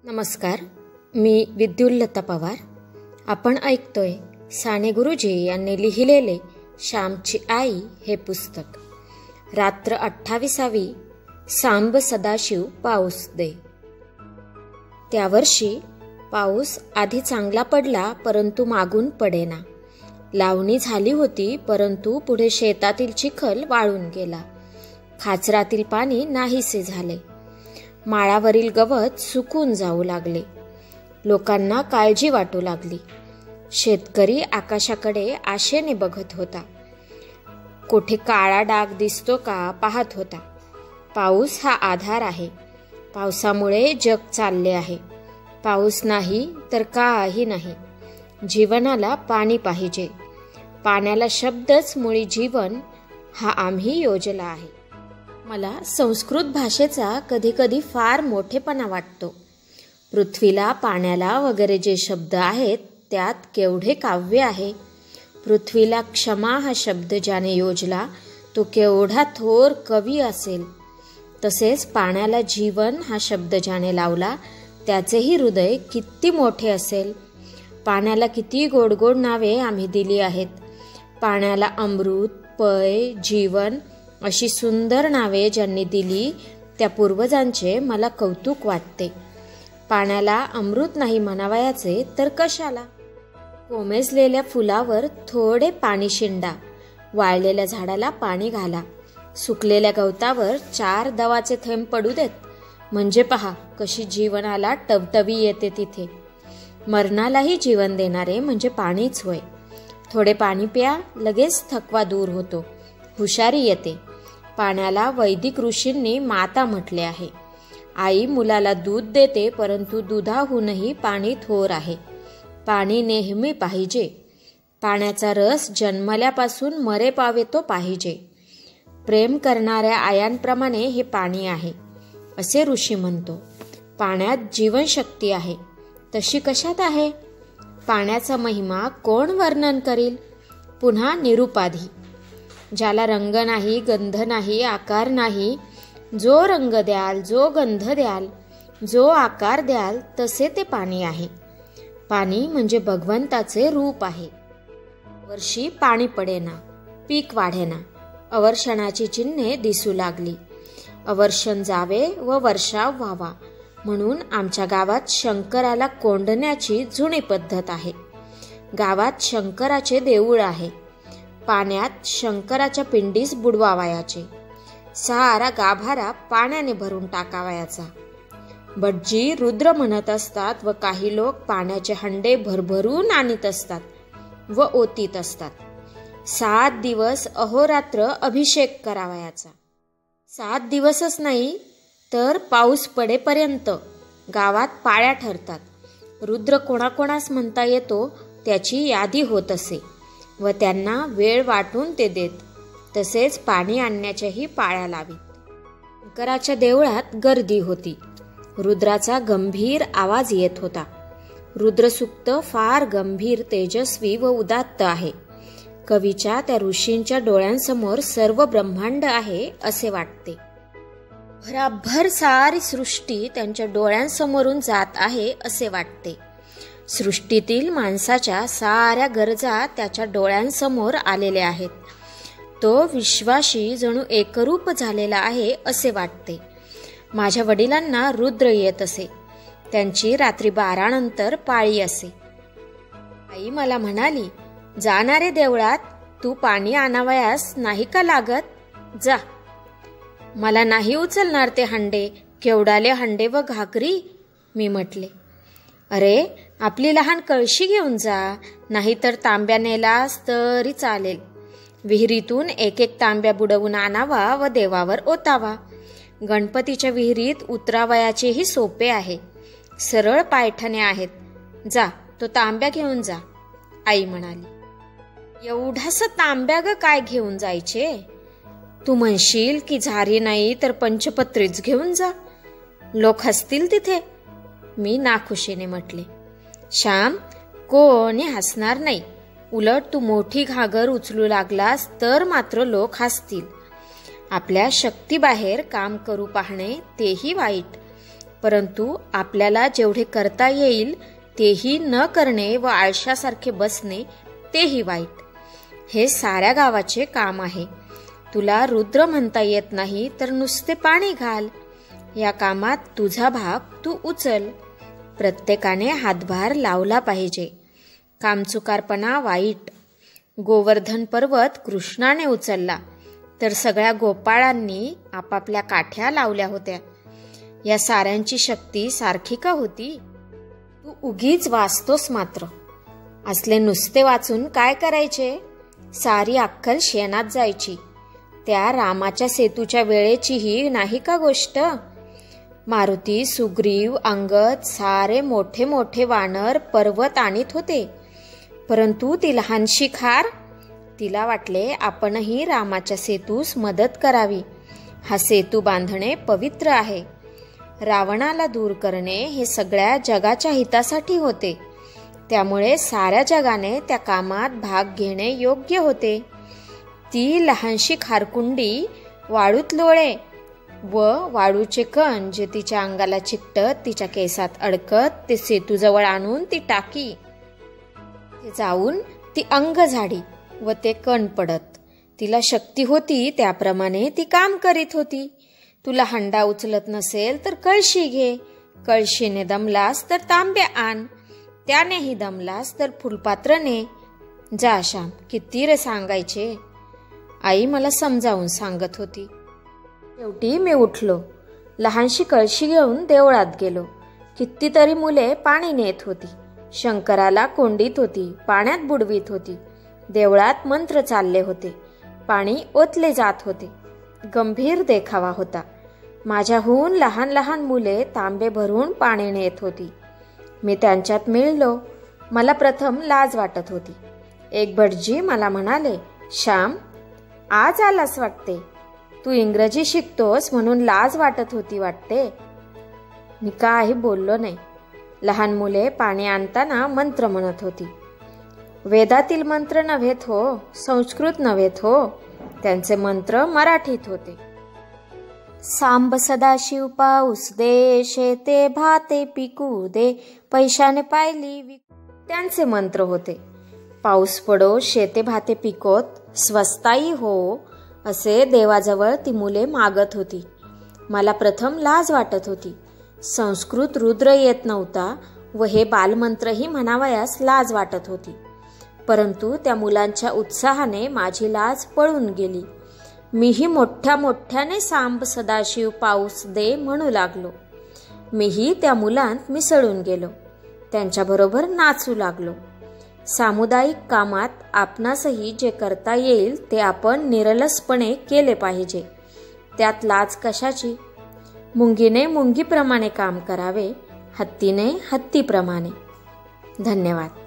नमस्कार, मी विद्युल्लता पवार. आपण ऐकतोय साने गुरुजी यांनी लिहिलेले श्यामची आई हे पुस्तक. रात्र 28वी. सांब सदाशिव पाऊस दे. त्या वर्षी पाऊस आधी चांगला पडला, परंतु मागून पडेना. लावणी झाली होती, परंतु पुढे शेतातील चिखल वाळून गेला. खाचरातील पाणी नाहीसे झाले. माळावरील गवत सुकून जाऊ लागले. लोकांना काळजी वाटू लागली. शेतकरी आकाशाकडे आशेने बघत होता. कोठे काळा डाग दिसतो का पाहत होता. पाऊस हा आधार आहे. पावसामुळे जग चालले आहे. पाऊस नाही तर काही नाही. जीवनाला पाणी पाहिजे. पाण्याला शब्दच मुळी जीवन हा आम्ही योजला आहे. मला संस्कृत भाषेचा कधी कधी फार मोठेपणा वाटतो. पृथ्वीला, पाण्याला वगैरे जे शब्द आहेत त्यात केवढे काव्य आहे. पृथ्वीला क्षमा हा शब्द ज्याने योजला तो केवढा थोर कवी असेल. तसेच पाण्याला जीवन हा शब्द ज्याने लावला त्याचेही हृदय किती मोठे असेल. पाण्याला किती गोड गोड नावे आम्ही दिली आहेत. पाण्याला अमृत, पय, जीवन अशी सुंदर नावे ज्यांनी दिली त्या पूर्वजांचे मला कौतुक वाटते. पाण्याला अमृत नाही म्हणावयाचे तर कशाला. कोमेजलेल्या फुलावर थोडे पाणी शिंडा. वाळलेल्या झाडाला पाणी घाला. सुकलेल्या गवतावर 4 दवाचे थेंब पडू देत. म्हणजे पहा कशी जीवनाला टवटवी येते तिथे. मरणालाही जीवन देणारे म्हणजे पाणीच होय. थोडे पाणी प्या, लगेच थकवा दूर होतो, हुशारी येते. पाण्याला वैदिक ऋषींनी माता म्हटले आहे. आई मुलाला दूध देते, परंतु दुधाहूनही पाणी थोर आहे. पाणी नेहमी पाहिजे. पाण्याचा रस जन्मल्यापासून मरेपावेतो पाहिजे. प्रेम करणाऱ्या आयांप्रमाणे हे पाणी आहे असे ऋषी म्हणतो. पाण्यात जीवनशक्ती आहे. तशी कशात आहे? पाण्याचा महिमा कोण वर्णन करील? पुन्हा निरुपाधी. ज्याला रंग नाही, गंध नाही, आकार नाही. जो रंग द्याल, जो गंध द्याल, जो आकार द्याल तसे ते पाणी आहे. पाणी म्हणजे भगवंताचे रूप आहे. वर्षी पाणी पडेना, पीक वाढेना. अवर्षणाची चिन्हे दिसू लागली. अवर्षण जावे व वर्षाव व्हावा म्हणून आमच्या गावात शंकराला कोंडण्याची जुनी पद्धत आहे. गावात शंकराचे देऊळ आहे. पाण्यात शंकराच्या पिंडीस बुडवावयाचे. सारा गाभारा पाण्याने भरून टाकावयाचा. भटजी रुद्र म्हणत असतात व काही लोक पाण्याचे हंडे भरभरून आणीत असतात व ओतीत असतात. 7 दिवस अहोरात्र अभिषेक करावयाचा. 7 दिवसच नाही तर पाऊस पडेपर्यंत गावात पाळ्या ठरतात. रुद्र कोणाकोणास म्हणता येतो त्याची यादी होत असे व त्यांना वेळ वाटून ते देत. तसेच पाणी आणण्याच्याही पाळ्या लावीत. शंकराच्या देवळात गर्दी होती. रुद्राचा गंभीर आवाज येत होता. रुद्रसूक्त फार गंभीर, तेजस्वी व उदात्त आहे. कवीच्या त्या ऋषींच्या डोळ्यांसमोर सर्व ब्रह्मांड आहे असे वाटते. भराभर सारी सृष्टी त्यांच्या डोळ्यांसमोरून जात आहे असे वाटते. सृष्टीतील माणसाच्या साऱ्या गरजा त्याच्या डोळ्यांसमोर आलेल्या आहेत. तो विश्वाशी जणू एकरूप झालेला आहे असे वाटते. माझ्या वडिलांना रुद्र येत असे. त्यांची रात्री 12 नंतर पाळी असे. आई मला म्हणाली, जाणारे देवळात, तू पाणी आणावयास नाही का लागत? जा. मला नाही उचलणार ते हंडे, केवढाले हंडे व घागरी. मी म्हटले, अरे आपली लहान कळशी घेऊन जा, नाहीतर तांब्या नेलास तरी चालेल. विहिरीतून 1-1 तांब्या बुडवून आणावा व देवावर ओतावा. गणपतीच्या विहिरीत उतरावयाचेही सोपे आहे. सरळ पायठणे आहेत. जा, तो तांब्या घेऊन जा. आई म्हणाली, एवढासा तांब्या ग काय घेऊन जायचे? तू म्हणशील की झारी नाही तर पंचपत्रीच घेऊन जा. लोक हसतील तिथे. मी नाखुशीने म्हटले, श्याम, कोणी हसणार नाही. उलट तू मोठी घागर उचलू लागलास तर मात्र लोक हसतील. आपल्या शक्तीबाहेर काम करू पाहणे तेही वाईट. परंतु आपल्याला जेवढे करता येईल तेही न करणे व आळशासारखे बसणे तेही वाईट. हे साऱ्या गावाचे काम आहे. तुला रुद्र म्हणता येत नाही तर नुसते पाणी घाल. या कामात तुझा भाग तू उचल. प्रत्येकाने हातभार लावला पाहिजे. कामचुकारपणा वाईट. गोवर्धन पर्वत कृष्णाने उचलला तर सगळ्या गोपाळांनी आपापल्या काठ्या लावल्या होत्या. या साऱ्यांची शक्ती सारखी का होती? तू उगीच वाचतोस मात्र. असले नुसते वाचून काय करायचे? सारी अक्कल शेणात जायची. त्या रामाच्या सेतूच्या वेळेचीही नाही का गोष्ट? मारुती, सुग्रीव, अंगद सारे मोठे मोठे वानर पर्वत आणीत होते, परंतु ती लहानशी खार, तिला वाटले आपणही रामाच्या सेतूस मदत करावी. हा सेतू बांधणे पवित्र आहे. रावणाला दूर करणे हे सगळ्या जगाच्या हितासाठी होते. त्यामुळे साऱ्या जगाने त्या कामात भाग घेणे योग्य होते. ती लहानशी खारकुंडी वाळूत लोळे व वाळूचे कण जे तिच्या अंगाला चिकटत तिच्या केसात अडकत ते सेतूजवळ आणून ती टाकी. जाऊन ती अंग झाडी व ते कण पडत. तिला शक्ती होती त्याप्रमाणे ती काम करीत होती. तुला हंडा उचलत नसेल तर कळशी घे. कळशीने दमलास तर तांब्या आण. त्यानेही दमलास तर फुलपात्र ने. जा श्याम, किती रे सांगायचे. आई मला समजावून सांगत होती. शेवटी मी उठलो. लहानशी कळशी घेऊन देवळात गेलो. कितीतरी मुले पाणी नेत होती. शंकराला कोंडीत होती, पाण्यात बुडवीत होती. देवळात मंत्र चालले होते. पाणी ओतले जात होते. गंभीर देखावा होता. माझ्याहून लहान लहान मुले तांबे भरून पाणी नेत होती. मी त्यांच्यात मिळलो. मला प्रथम लाज वाटत होती. एक भटजी मला म्हणाले, श्याम, आज आलास वाटते. तू इंग्रजी शिकतोस म्हणून लाज वाटत होती वाटते. मी काही बोललो नाही. लहान मुले पाणी आणताना मंत्र म्हणत होती. वेदातील मंत्र नव्हेत हो, संस्कृत नव्हेत हो. त्यांचे मंत्र मराठीत होते. सांब सदाशिव पाऊस दे, शेते भाते पिकू दे, पैशाने पायली. त्यांचे मंत्र होते. पाऊस पडो, शेते भाते पिकोत, स्वस्ताई हो, असे देवाजवळ ती मुले मागत होती. मला प्रथम लाज वाटत होती. संस्कृत रुद्र येत नव्हता व हे बालमंत्रही म्हणावयास लाज वाटत होती. परंतु त्या मुलांच्या उत्साहाने माझी लाज पळून गेली. मीही मोठ्या मोठ्याने सांब सदाशिव पाऊस दे म्हणू लागलो. मीही त्या मुलांत मिसळून गेलो. त्यांच्याबरोबर नाचू लागलो. सामुदायिक कामात आपणासही जे करता येईल ते आपण निरलसपणे केले पाहिजे. त्यात लाज कशाची? मुंगीने मुंगीप्रमाणे काम करावे, हत्तीने हत्तीप्रमाणे. धन्यवाद.